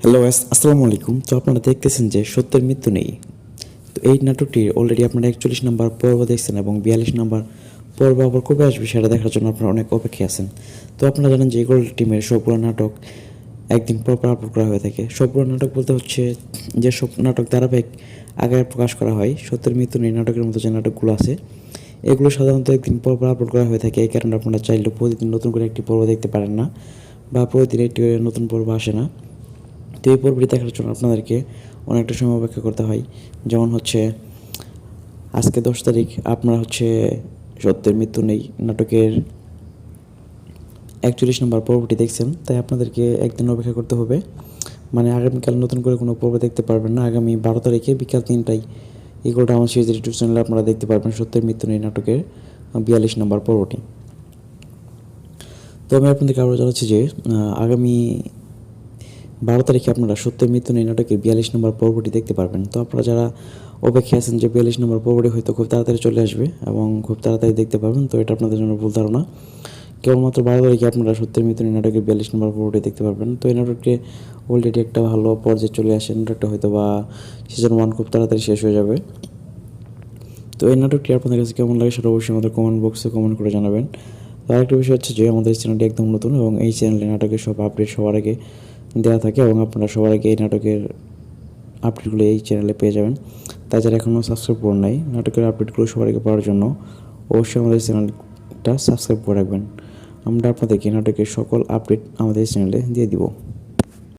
Hello আসসালামু আলাইকুম। তো আপনারা দেখতেছেন যে সত্যের মৃত্যু নেই। তো এই নাটকটির অলরেডি আপনারা 41 নম্বর পর্ব দেখছেন এবং 42 নম্বর পর্ব আবার কবে আসবে সেটা দেখার জন্য আপনারা অনেক অপেক্ষায় আছেন। তো আপনারা জানেন যে গোল্ড টিমের সবগুলো নাটক একদিন পর পর আপলোড করা হয়ে থাকে। সবগুলো নাটক বলতে হচ্ছে যে সব নাটক ধারাবাহিক আগে প্রকাশ করা হয়। সত্যের মৃত্যু নেই নাটকের মতো যে নাটকগুলো আছে এগুলো সাধারণত একদিন পর পর আপলোড করা হয়ে থাকে। এই কারণে আপনারা চাইলে প্রতিদিন নতুন করে একটি পর্ব দেখতে পারেন না বা প্রতিদিন একটি করে নতুন পর্ব আসে না। তো এই পর্বটি দেখার জন্য আপনাদেরকে অনেকটা সময় অপেক্ষা করতে হয়। যেমন হচ্ছে আজকে 10 তারিখ, আপনারা হচ্ছে সত্যের মৃত্যু নেই নাটকের 41 নম্বর পর্বটি দেখছেন, তাই আপনাদেরকে একদিন অপেক্ষা করতে হবে। মানে আগামীকাল নতুন করে কোনো পর্ব দেখতে পারবেন না। আগামী 12 তারিখে বিকাল 3টায় এগুলোটা আমার সিরিজ ইউটিউব চ্যানেলে আপনারা দেখতে পারবেন সত্যের মৃত্যু নেই নাটকের 42 নম্বর পর্বটি। তো আমি আপনাদেরকে আরও জানাচ্ছি যে আগামী 12 তারিখে আপনারা সত্যের মৃত্যু নেই নাটকের 42 নম্বর পর্বটি দেখতে পারবেন। তো আপনারা যারা অপেক্ষায় আছেন যে 42 নম্বর পর্বটি হয়তো খুব তাড়াতাড়ি চলে আসবে এবং খুব তাড়াতাড়ি দেখতে পারবেন, তো এটা আপনাদের জন্য ভুল ধারণা। কেবলমাত্র 12 তারিখে আপনারা সত্যের মৃত্যু নেই নাটকের 42 নম্বর পর্বটি দেখতে পারবেন। তো এই নাটকটি অলরেডি একটা ভালো পর্যায়ে চলে আসে। নাটকটা হয়তো বা সিজন 1 খুব তাড়াতাড়ি শেষ হয়ে যাবে। তো এই নাটকটি আপনাদের কাছে কেমন লাগে সেটা অবশ্যই আমাদের কমেন্ট বক্সে কমেন্ট করে জানাবেন। তো আরেকটা বিষয় হচ্ছে যে আমাদের চ্যানেলটি একদম নতুন এবং এই চ্যানেলে নাটকের সব আপডেট সবার আগে দেওয়া থাকে এবং আপনারা সবার আগে এই নাটকের আপডেটগুলো এই চ্যানেলে পেয়ে যাবেন। তাই যারা এখনও সাবস্ক্রাইব করেন নাই, নাটকের আপডেটগুলো সবার আগে পাওয়ার জন্য অবশ্যই আমাদের চ্যানেলটা সাবস্ক্রাইব করে রাখবেন। আমরা আপনাদেরকে নাটকের সকল আপডেট আমাদের চ্যানেলে দিয়ে দিব।